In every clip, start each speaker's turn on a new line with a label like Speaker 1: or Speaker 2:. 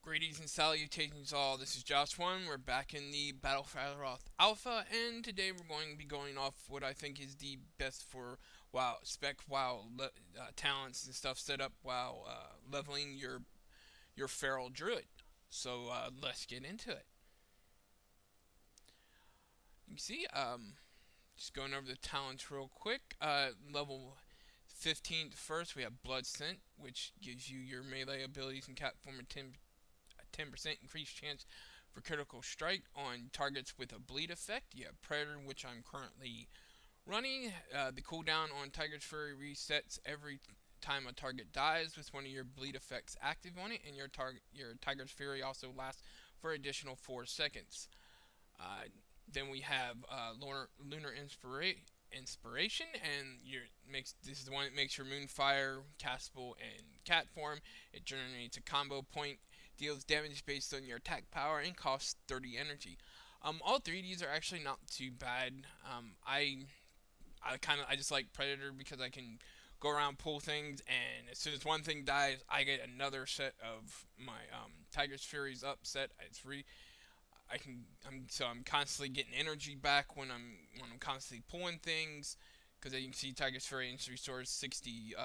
Speaker 1: Greetings and salutations all, this is Josh1, we're back in the Battle for Azeroth Alpha, and today we're going to be going off what I think is the best for talents and stuff set up while leveling your Feral Druid. So let's get into it. You can see, just going over the talents real quick, level 15 first we have Blood Scent, which gives you your melee abilities and cat form 10% increased chance for critical strike on targets with a bleed effect. You have Predator, which I'm currently running. The cooldown on Tiger's Fury resets every time a target dies with one of your bleed effects active on it, and your Tiger's Fury also lasts for additional 4 seconds. Then we have Lunar Inspiration, and this is the one that makes your Moonfire castable in cat form. It generates a combo point, deals damage based on your attack power, and costs 30 energy. All three of these are actually not too bad. I just like Predator because I can go around, pull things, and as soon as one thing dies, I get another set of my Tiger's Fury's upset. I'm constantly getting energy back when I'm constantly pulling things, because as you can see, Tiger's Fury restores 60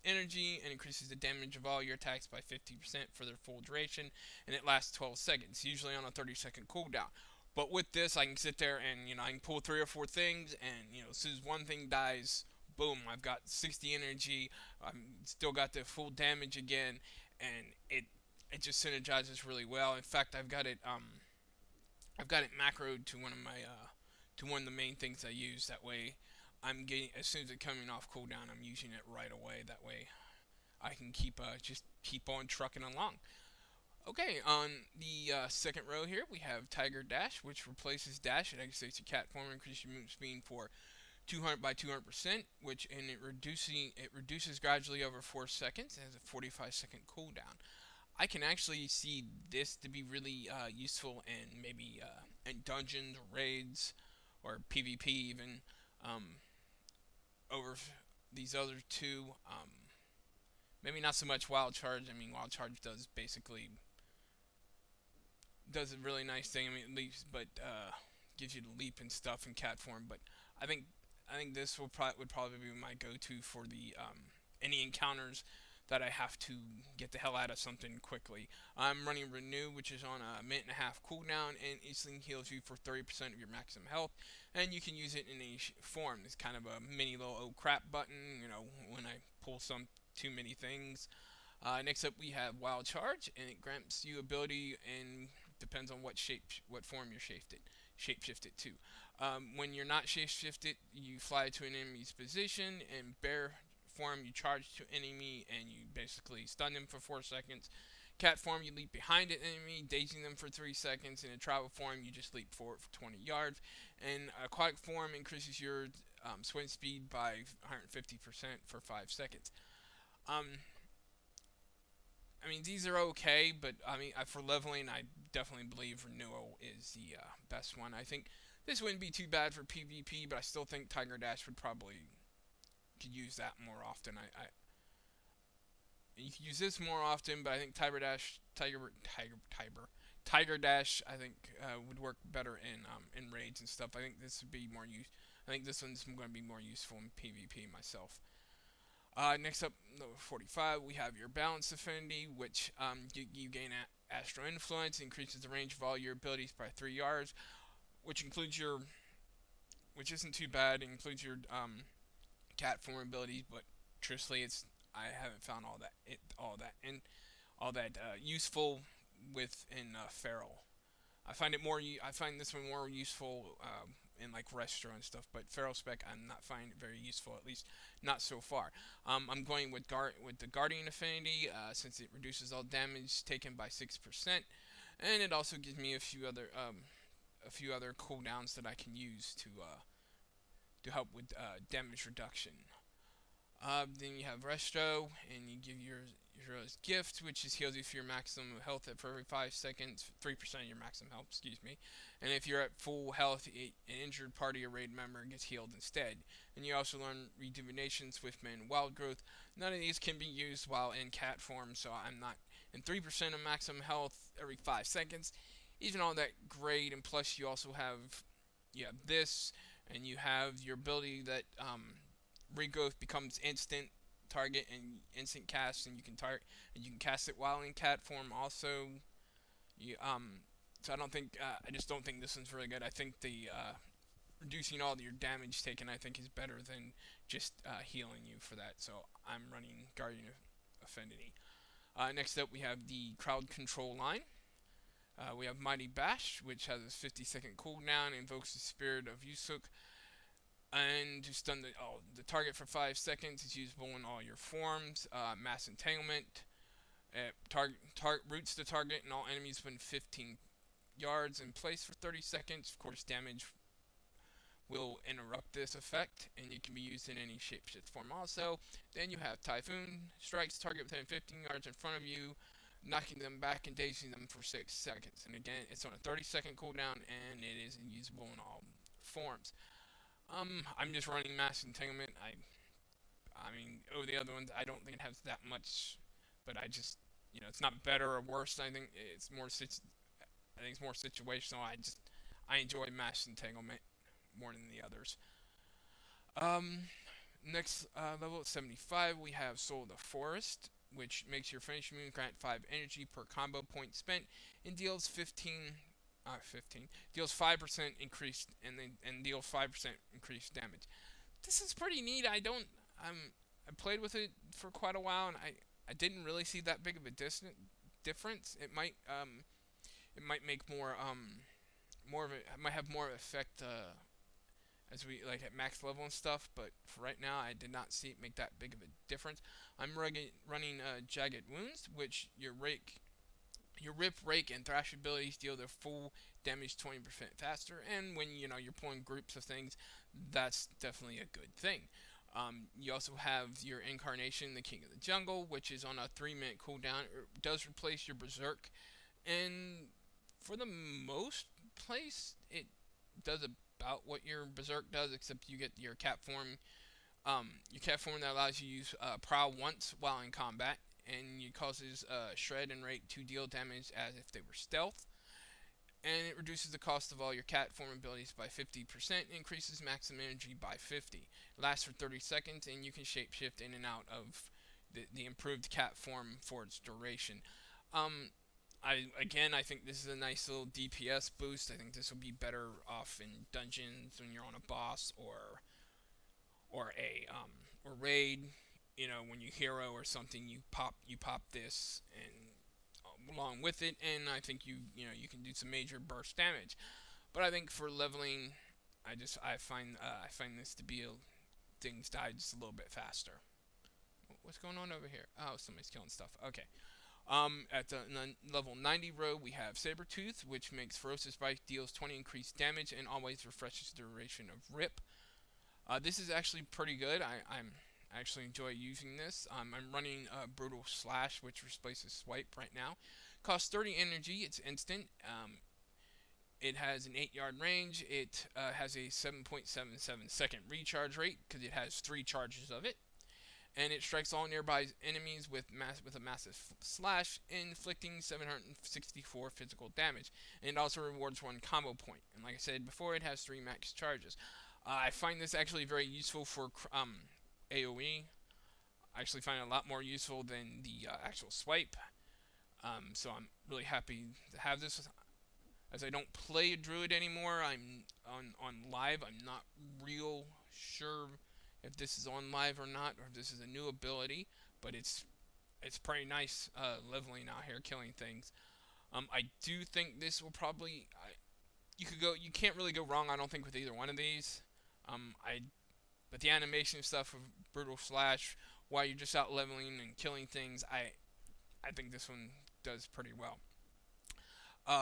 Speaker 1: energy and increases the damage of all your attacks by 50% for their full duration, and it lasts 12 seconds, usually on a 30-second cooldown. But with this, I can sit there and I can pull 3 or 4 things, and as soon as one thing dies, boom, I've got 60 energy. I'm still got the full damage again, and it just synergizes really well. In fact, I've got it macroed to one of the main things I use. That way, I'm getting, as soon as it's coming off cooldown, I'm using it right away. That way, I can keep on trucking along. Okay, on the second row here, we have Tiger Dash, which replaces Dash. It activates your cat form, increases your movement speed for 200 by 200%, it reduces gradually over 4 seconds. It has a 45-second cooldown. I can actually see this to be really useful in maybe in dungeons, raids, or PvP even. Over these other two, maybe not so much Wild Charge. I mean, Wild Charge does a really nice thing. I mean, it leaps, but gives you the leap and stuff in cat form. But I think this would probably be my go-to for the any encounters that I have to get the hell out of something quickly. I'm running Renew, which is on a minute and a half cooldown, and instantly heals you for 30% of your maximum health, and you can use it in any form. It's kind of a mini little oh crap button, when I pull too many things. Next up, we have Wild Charge, and it grants you ability, and depends on what form you're shapeshifted to. When you're not shapeshifted, you fly to an enemy's position, and bear form, you charge to enemy and you basically stun them for 4 seconds. Cat form, you leap behind an enemy, dazing them for 3 seconds. In a travel form, you just leap forward for 20 yards. And aquatic form increases your swim speed by 150% for 5 seconds. I mean, these are okay, but I mean, for leveling, I definitely believe Renewal is the best one. I think this wouldn't be too bad for PvP, but I still think Tiger Dash could use that more often. You could use this more often, but I think Tiger Dash, I think would work better in raids and stuff. I think this would be more I think this one's going to be more useful in PvP myself. Next up, number 45, we have your Balance Affinity, which you gain Astral Influence, increases the range of all your abilities by 3 yards, which isn't too bad. It includes your cat form abilities, but truthfully, I haven't found all that useful within Feral. I find this one more useful in like Restro and stuff, but Feral Spec I'm not finding it very useful, at least not so far. I'm going with the Guardian Affinity since it reduces all damage taken by 6%, and it also gives me a few other cooldowns that I can use to help with damage reduction. Then you have Resto, and you give your hero's gift, which is heals you for your maximum health for every 5 seconds, 3% of your maximum health, excuse me. And if you're at full health, an injured party or raid member gets healed instead. And you also learn Rejuvenation, Swiftman, and Wild Growth. None of these can be used while in cat form, so I'm not and 3% of maximum health every 5 seconds isn't all that great. And plus, you also have this, and you have your ability that regrowth becomes instant target and instant cast, and you can target and you can cast it while in cat form. Also, you so I just don't think this one's really good. I think the reducing all your damage taken, I think, is better than just healing you for that. So I'm running Guardian of Affinity. Next up, we have the crowd control line. We have Mighty Bash, which has a 50-second cooldown, invokes the Spirit of Yusuk, and to stun the target for 5 seconds. It's usable in all your forms. Mass Entanglement. Roots the target and all enemies within 15 yards in place for 30 seconds. Of course, damage will interrupt this effect, and it can be used in any shapeshift form also. Then you have Typhoon. Strikes target within 15 yards in front of you, knocking them back and dazing them for 6 seconds. And again, it's on a 30-second cooldown, and it is usable in all forms. I'm just running Mass Entanglement. I mean, over the other ones, I don't think it has that much, but I just, it's not better or worse. I think it's more situational. I enjoy Mass Entanglement more than the others. Next level at 75, we have Soul of the Forest, which makes your finishing move grant 5 energy per combo point spent and deals 5% increased and deals 5% increased damage. This is pretty neat. I played with it for quite a while, and I didn't really see that big of a difference. It might make more of it. It might have more effect as we at max level and stuff, but for right now I did not see it make that big of a difference. I'm running Jagged Wounds, which your Rip, Rake, and Thrash abilities deal their full damage 20% faster, and when you're pulling groups of things, that's definitely a good thing. You also have your Incarnation, the King of the Jungle, which is on a 3-minute cooldown. It does replace your Berserk, and for the most place, it does about what your Berserk does, except you get your cat form. Your cat form that allows you to use Prowl once while in combat, and it causes Shred and Rate to deal damage as if they were stealth. And it reduces the cost of all your cat form abilities by 50%, increases maximum energy by 50. It lasts for 30 seconds, and you can shapeshift in and out of the improved cat form for its duration. I think this is a nice little DPS boost. I think this will be better off in dungeons when you're on a boss or raid. When you hero or something, you pop this and along with it, and I think you can do some major burst damage. But I think for leveling, I find this to be things die just a little bit faster. What's going on over here? Oh, somebody's killing stuff. Okay. At the level 90 row, we have Sabretooth, which makes Ferocious Bite deals 20 increased damage and always refreshes the duration of Rip. This is actually pretty good. I actually enjoy using this. I'm running Brutal Slash, which replaces Swipe right now. Costs 30 energy. It's instant. It has an 8-yard range. It has a 7.77 second recharge rate because it has 3 charges of it. And it strikes all nearby enemies with a massive slash, inflicting 764 physical damage. And it also rewards 1 combo point. And like I said before, it has 3 max charges. I find this actually very useful for AoE. I actually find it a lot more useful than the actual swipe. So I'm really happy to have this. As I don't play a druid anymore, I'm on live. I'm not real sure if this is on live or not, or if this is a new ability, but it's pretty nice leveling out here, killing things. I do think this will probably you can't really go wrong, I don't think, with either one of these. But the animation stuff of Brutal Slash while you're just out leveling and killing things, I think this one does pretty well.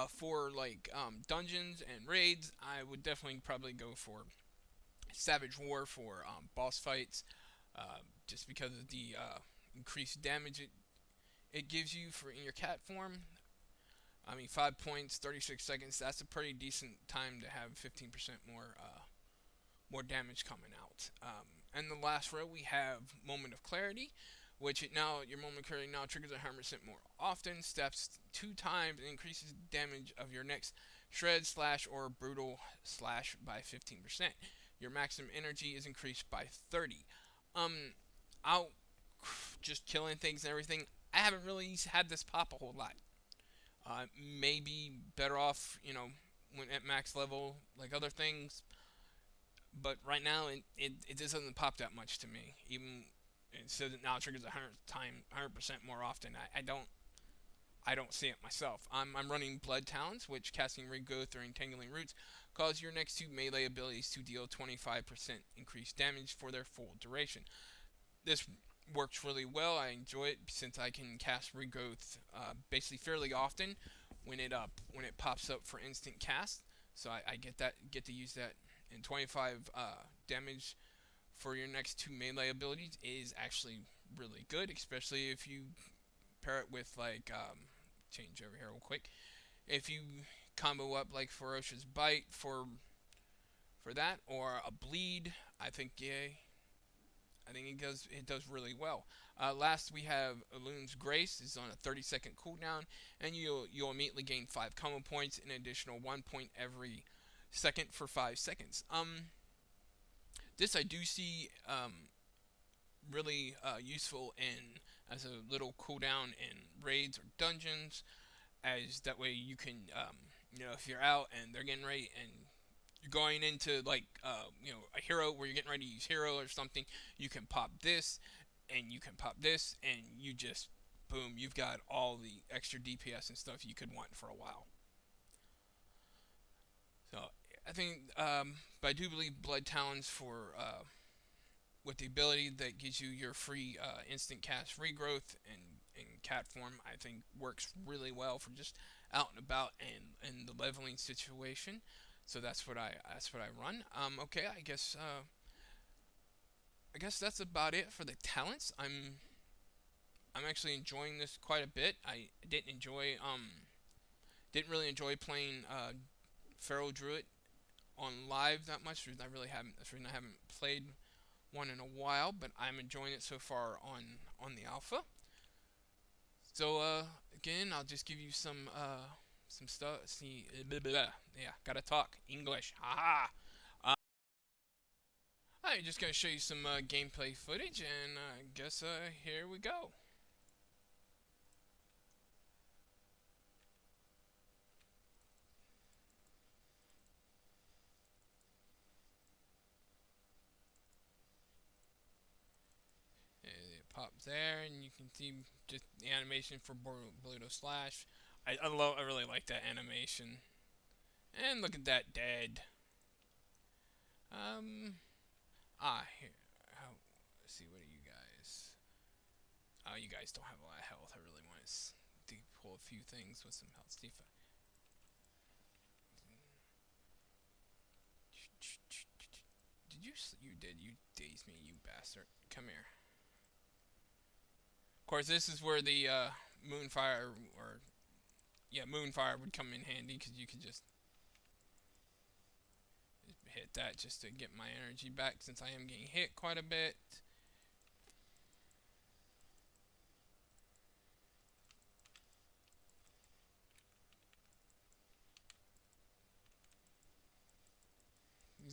Speaker 1: For dungeons and raids, I would definitely probably go for Savage War for boss fights, just because of the increased damage it gives you in your cat form. 5 points, 36 seconds. That's a pretty decent time to have 15% more damage coming out. And the last row, we have Moment of Clarity, which your momentarily now triggers 100% more often, steps 2 times, and increases damage of your next shred slash or brutal slash by 15%. Your maximum energy is increased by 30. Out just killing things and everything. I haven't really had this pop a whole lot. Maybe better off, when at max level, like other things. But right now, it just doesn't pop that much to me. Even it says it now triggers 100% more often. I don't see it myself. I'm running Blood Talons, which casting Regrowth or Entangling Roots cause your next 2 melee abilities to deal 25% increased damage for their full duration. This works really well. I enjoy it since I can cast Regrowth basically fairly often when it pops up for instant cast. So I get to use that, and 25 damage for your next 2 melee abilities is actually really good, especially if you pair it with change over here real quick. If you combo up like Ferocious Bite for that, or a Bleed, I think it does really well. Last we have Elune's Grace is on a 30-second cooldown, and you'll immediately gain 5 combo points, an additional 1 point every second for 5 seconds. This I do see really useful in as a little cooldown in raids or dungeons, as that way you can if you're out and they're getting ready and you're going into a hero where you're getting ready to use hero or something, you can pop this and you can pop this, and you just boom, you've got all the extra DPS and stuff you could want for a while. So I think, but I do believe Blood Talons with the ability that gives you your free instant cast regrowth and in cat form, I think works really well for just out and about and in the leveling situation. So that's what I run. Okay, I guess that's about it for the talents. I'm actually enjoying this quite a bit. I didn't really enjoy playing Feral Druid on live that much. That's the reason I haven't played one in a while, but I'm enjoying it so far on the alpha. So again, I'll just give you some stuff. See, blah, blah, blah. Yeah, gotta talk English. Haha. I'm just gonna show you some gameplay footage, and I guess here we go. It pops there, and you can see just the animation for Bluto Slash. I really like that animation. And look at that dead. Here. Let's see, what are you guys? Oh, you guys don't have a lot of health. I really want to pull a few things with some health. Steve. Did you? You did. You dazed me, you bastard. Come here. Of course, this is where the Moonfire Moonfire would come in handy, because you could just hit that just to get my energy back, since I am getting hit quite a bit.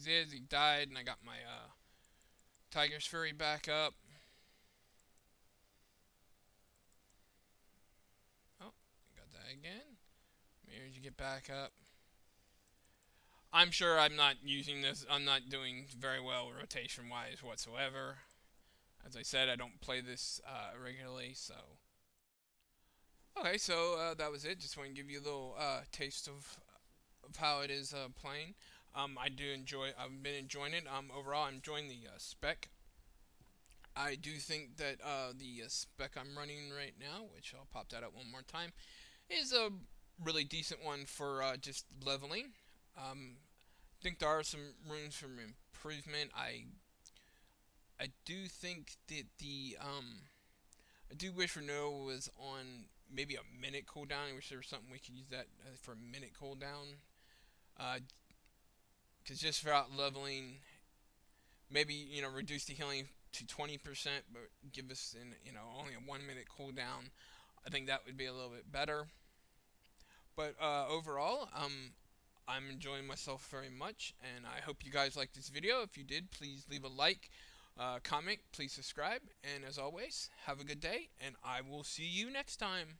Speaker 1: He died, and I got my Tiger's Fury back up. Oh, got that again. Maybe you get back up. I'm sure I'm not using this. I'm not doing very well rotation-wise whatsoever. As I said, I don't play this regularly, so. Okay, so that was it. Just want to give you a little taste of how it is playing. I've been enjoying it. Overall, I'm enjoying the spec. I do think that the spec I'm running right now, which I'll pop that up one more time, is a really decent one for just leveling. I think there are some rooms for improvement. I do think that I do wish Renault was on maybe a minute cooldown. I wish there was something we could use that for a minute cooldown. Because just for out leveling, maybe reduce the healing to 20%, but give us only a 1 minute cooldown. I think that would be a little bit better. But overall, I'm enjoying myself very much, and I hope you guys liked this video. If you did, please leave a like, comment, please subscribe, and as always, have a good day, and I will see you next time.